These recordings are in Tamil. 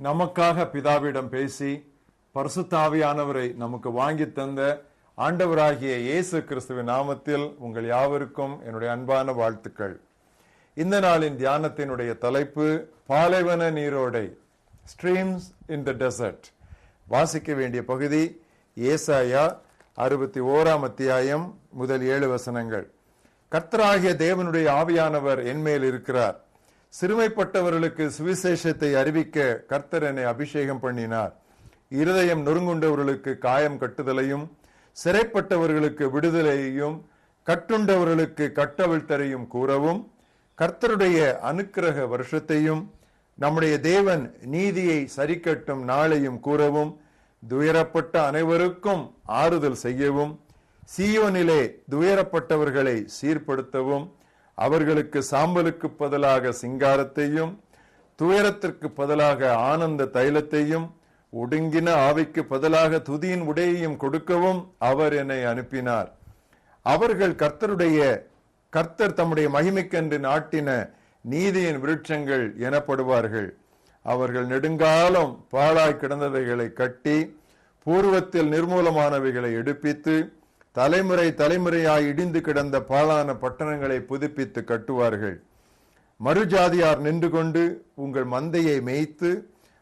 நமக்காக பிதாவிடம் பேசி பரிசுத்த ஆவியானவரை நமக்கு வாங்கி தந்த ஆண்டவராகிய இயேசு கிறிஸ்துவின் நாமத்தில் உங்கள் யாவருக்கும் என்னுடைய அன்பான வாழ்த்துக்கள். இந்த நாளின் தியானத்தினுடைய தலைப்பு பாலைவன நீரோடை, ஸ்ட்ரீம்ஸ் இன் த டெசர்ட். வாசிக்க வேண்டிய பகுதி ஏசாயா 61 அத்தியாயம் முதல் 7 வசனங்கள். கர்த்தராகிய தேவனுடைய ஆவியானவர் என்மேல் இருக்கிறார். சிறுமைப்பட்டவர்களுக்கு சுவிசேஷத்தை அறிவிக்க கர்த்தர் என்னை அபிஷேகம் பண்ணினார். இருதயம் நொறுங்குண்டவர்களுக்கு காயம் கட்டுதலையும், சிறைப்பட்டவர்களுக்கு விடுதலையையும், கட்டுண்டவர்களுக்கு கட்டவிழ்த்தரையும் கூறவும், கர்த்தருடைய அனுக்கிரக வருஷத்தையும், நம்முடைய தேவன் நீதியை சரிக்கட்டும் நாளையும் கூறவும், துயரப்பட்ட அனைவருக்கும் ஆறுதல் செய்யவும், சீயோனிலே துயரப்பட்டவர்களை சீர்படுத்தவும், அவர்களுக்கு சாம்பலுக்கு பதிலாக சிங்காரத்தையும், துயரத்திற்கு பதிலாக ஆனந்த தைலத்தையும், ஒடுங்கின ஆவிக்கு பதிலாக துதியின் உடையையும் கொடுக்கவும் அவர் என்னை அனுப்பினார். அவர்கள் கர்த்தர் தம்முடைய மகிமைக்கென்று நாட்டின நீதியின் விருட்சங்கள் எனப்படுவார்கள். அவர்கள் நெடுங்காலம் பாழாய் கிடந்தவைகளை கட்டி, பூர்வத்தில் நிர்மூலமானவைகளை எடுப்பித்து, தலைமுறை தலைமுறையாய் இடிந்து கிடந்த பாழான பட்டணங்களை புதுப்பித்து கட்டுவார்கள். மறுஜாதியார் நின்று கொண்டு உங்கள் மந்தையை மேய்த்து,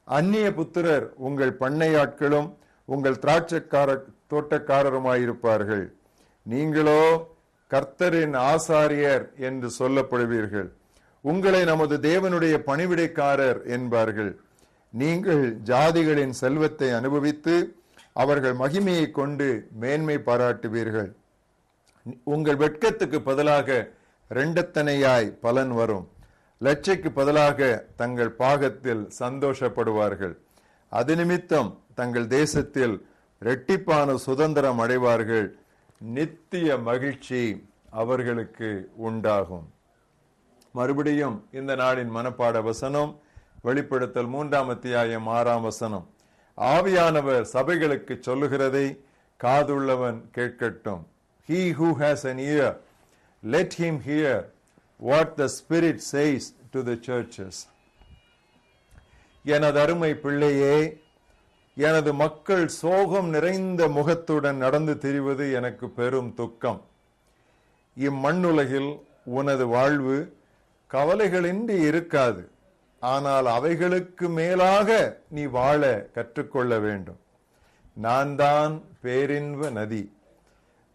அந்நிய புத்திரர் உங்கள் பண்ணையாட்களும் உங்கள் தோட்டக்காரருமாயிருப்பார்கள். நீங்களோ கர்த்தரின் ஆசாரியர் என்று சொல்லப்படுவீர்கள். உங்களை நமது தேவனுடைய பணிவிடைக்காரர் என்பார்கள். நீங்கள் ஜாதிகளின் செல்வத்தை அனுபவித்து அவர்கள் மகிமையை கொண்டு மேன்மை பாராட்டுவீர்கள். உங்கள் வெட்கத்துக்கு பதிலாக இரண்டத்தனையாய் பலன் வரும். லட்சைக்கு பதிலாக தங்கள் பாகத்தில் சந்தோஷப்படுவார்கள். அது நிமித்தம் தங்கள் தேசத்தில் இரட்டிப்பான சுதந்திரம் அடைவார்கள். நித்திய மகிழ்ச்சி அவர்களுக்கு உண்டாகும். மறுபடியும் இந்த நாளின் மனப்பாட வசனம் வெளிப்படுத்தல் 3 அத்தியாயம் 6 வசனம். ஆவியானவர் சபைகளுக்கு சொல்லுகிறதை காதுள்ளவன் கேட்கட்டும். He who has an ear, let him hear what the Spirit says to the churches. எனது அருமை பிள்ளையே, எனது மக்கள் சோகம் நிறைந்த முகத்துடன் நடந்து திரிவது எனக்கு பெரும் துக்கம். இம்மண்ணுலகில் உனது வாழ்வு கவலைகளின்றி இருக்காது. ஆனால் அவைகளுக்கு மேலாக நீ வாழ கற்றுக்கொள்ள வேண்டும். நான் தான் பேரின்ப நதி.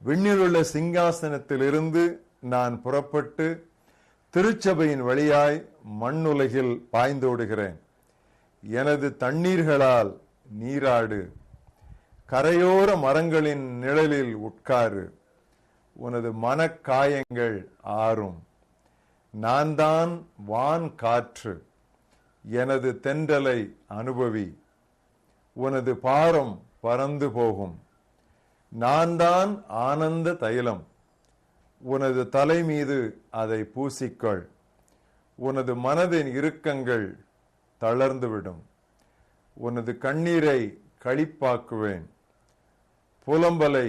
விண்ணிலுள்ள சிங்காசனத்திலிருந்து நான் புறப்பட்டு திருச்சபையின் வழியாய் மண்ணுலகில் பாய்ந்தோடுகிறேன். எனது தண்ணீர்களால் நீராடு, கரையோர மரங்களின் நிழலில் உட்காரு, உனது மனக்காயங்கள் ஆறும். நான் தான் வான் காற்று, எனது தென்றலை அனுபவி, உனது பாரம் பறந்து போகும். நான் தான் ஆனந்த தைலம், உனது தலை மீது அதை பூசிக்கொள். உனது மனதின் இறுக்கங்கள் தளர்ந்துவிடும். உனது கண்ணீரை களிப்பாக்குவேன், புலம்பலை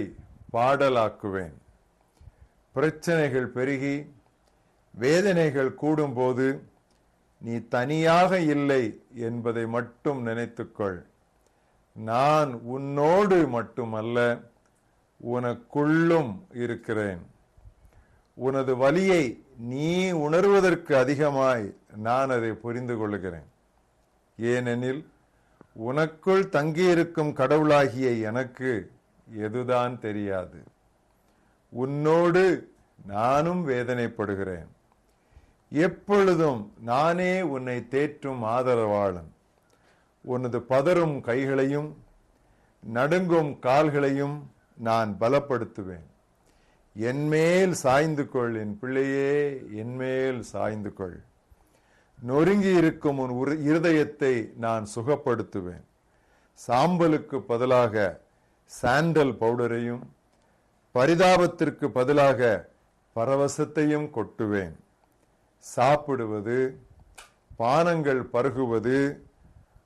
பாடலாக்குவேன். பிரச்சனைகள் பெருகி வேதனைகள் கூடும்போது நீ தனியாக இல்லை என்பதை மட்டும் நினைத்துக்கொள். நான் உன்னோடு மட்டுமல்ல, உனக்குள்ளும் இருக்கிறேன். உனது வலியை நீ உணர்வதற்கு அதிகமாய் நான் அதை புரிந்து கொள்கிறேன். ஏனெனில் உனக்குள் தங்கியிருக்கும் கடவுளாகிய எனக்கு எதுதான் தெரியாது. உன்னோடு நானும் வேதனைப்படுகிறேன். எப்பொழுதும் நானே உன்னை தேற்றும் ஆதரவாளன். உனது பதறும் கைகளையும் நடுங்கும் கால்களையும் நான் பலப்படுத்துவேன். என்மேல் சாய்ந்து கொள் என் பிள்ளையே, என்மேல் சாய்ந்து கொள். நொறுங்கி இருக்கும் உன் இருதயத்தை நான் சுகப்படுத்துவேன். சாம்பலுக்கு பதிலாக சாண்டல் பவுடரையும், பரிதாபத்திற்கு பதிலாக பரவசத்தையும் கொட்டுவேன். சாப்பிடுவது, பானங்கள் பருகுவது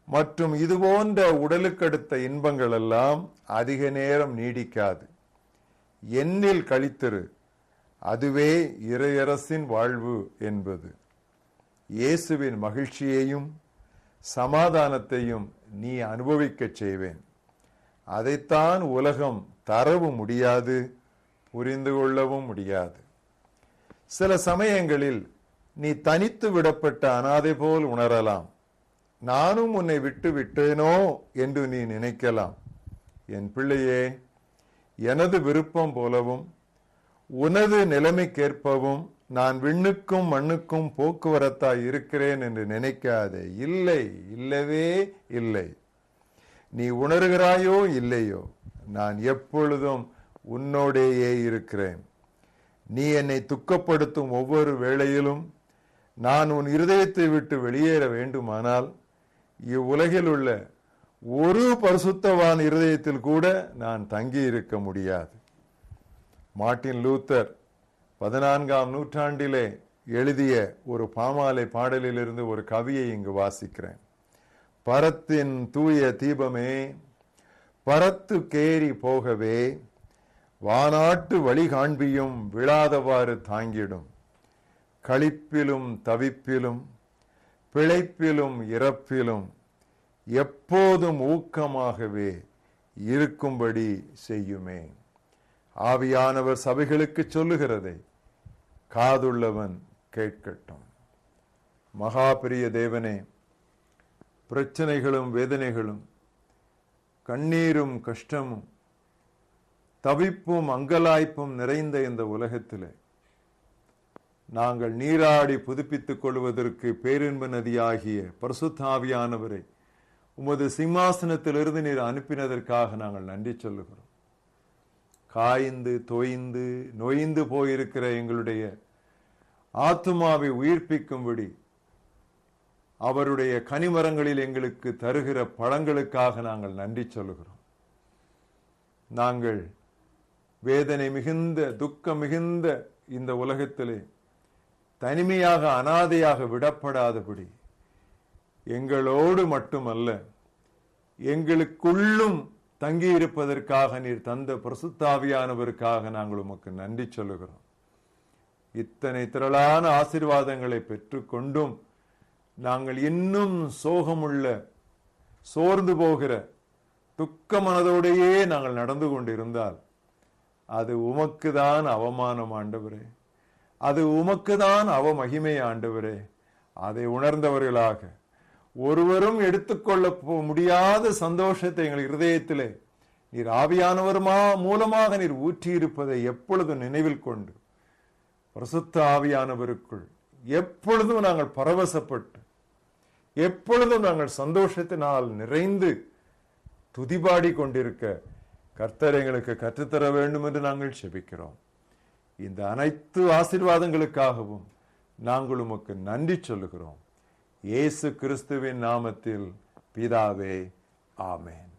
மற்றும் இதுபோன்ற உடலுக்கடுத்த இன்பங்கள் எல்லாம் அதிக நேரம் நீடிக்காது. என்னில் கழித்திரு, அதுவே இறையரசின் வாழ்வு என்பது. இயேசுவின் மகிழ்ச்சியையும் சமாதானத்தையும் நீ அனுபவிக்கச் செய்வேன். அதைத்தான் உலகம் தரவும் முடியாது, புரிந்து கொள்ளவும் முடியாது. சில சமயங்களில் நீ தனித்து விடப்பட்ட அனாதை போல் உணரலாம். நானும் உன்னை விட்டு விட்டேனோ என்று நீ நினைக்கலாம். என் பிள்ளையே, எனது விருப்பம் போலவும் உனது நிலைமைக்கேற்பவும் நான் விண்ணுக்கும் மண்ணுக்கும் போக்குவரத்தாய் இருக்கிறேன் என்று நினைக்காதே. இல்லை, இல்லவே இல்லை. நீ உணர்கிறாயோ இல்லையோ, நான் எப்பொழுதும் உன்னோடேயே இருக்கிறேன். நீ என்னை துக்கப்படுத்தும் ஒவ்வொரு வேளையிலும் நான் உன் இருதயத்தை விட்டு வெளியேற வேண்டுமானால் இவ்வுலகில் உள்ள ஒரு பரிசுத்தவான் இருதயத்தில் கூட நான் தங்கி இருக்க முடியாது. மார்ட்டின் லூத்தர் 14ஆம் நூற்றாண்டிலே எழுதிய ஒரு பாமாலை பாடலிலிருந்து ஒரு கவியை இங்கு வாசிக்கிறேன். பரத்தின் தூய தீபமே, பரத்து கேரி போகவே, வானாட்டு வழி காண்பியும் விழாதவாறு தாங்கிடும். களிப்பிலும் தவிப்பிலும் பிழைப்பிலும் இறப்பிலும் எப்போதும் ஊக்கமாகவே இருக்கும்படி செய்யுமே. ஆவியானவர் சபைகளுக்கு சொல்லுகிறதை காதுள்ளவன் கேட்கட்டும். மகா பெரிய தேவனே, பிரச்சனைகளும் வேதனைகளும் கண்ணீரும் கஷ்டமும் தவிப்பும் அங்கலாய்ப்பும் நிறைந்த இந்த உலகத்திலே நாங்கள் நீராடி புதுப்பித்துக் கொள்வதற்கு பேரின்ப நதியாகிய பரிசுத்த ஆவியானவரை உமது சிம்மாசனத்திலிருந்து நீர் அனுப்பினதற்காக நாங்கள் நன்றி சொல்லுகிறோம். காய்ந்து தோய்ந்து நொய்ந்து போயிருக்கிற எங்களுடைய ஆத்துமாவை உயிர்ப்பிக்கும்படி அவருடைய கனிமரங்களில் எங்களுக்கு தருகிற பழங்களுக்காக நாங்கள் நன்றி சொல்லுகிறோம். நாங்கள் வேதனை மிகுந்த துக்கம் மிகுந்த இந்த உலகத்திலே தனிமையாக அனாதையாக விடப்படாதபடி எங்களோடு மட்டுமல்ல எங்களுக்குள்ளும் தங்கி இருப்பதற்காக நீர் தந்த பரிசுத்தாவியானவருக்காக நாங்கள் உமக்கு நன்றி சொல்லுகிறோம். இத்தனை திரளான ஆசீர்வாதங்களை பெற்றுக்கொண்டும் நாங்கள் இன்னும் சோகமுள்ள சோர்ந்து போகிற துக்க மனதோடையே நாங்கள் நடந்து கொண்டிருந்தால் அது உமக்குதான் அவமானம் ஆண்டவரே, அது உமக்குதான் அவமகிமை ஆண்டவரே. அதை உணர்ந்தவர்களாக ஒருவரும் எடுத்துக்கொள்ள முடியாத சந்தோஷத்தை எங்கள் இருதயத்திலே நீர் ஆவியானவர் மூலமாக நீர் ஊற்றியிருப்பதை எப்பொழுதும் நினைவில் கொண்டு பரிசுத்த ஆவியானவருக்குள் எப்பொழுதும் நாங்கள் பரவசப்பட்டு எப்பொழுதும் நாங்கள் சந்தோஷத்தினால் நிறைந்து துதிபாடி கொண்டிருக்க கர்த்தர் எங்களுக்கு கற்றுத்தர வேண்டும் என்று நாங்கள் செபிக்கிறோம். இந்த அனைத்து ஆசீர்வாதங்களுக்காகவும் நாங்கள் உமக்கு நன்றி சொல்லுகிறோம். இயேசு கிறிஸ்துவின் நாமத்தில் பிதாவே, ஆமென்.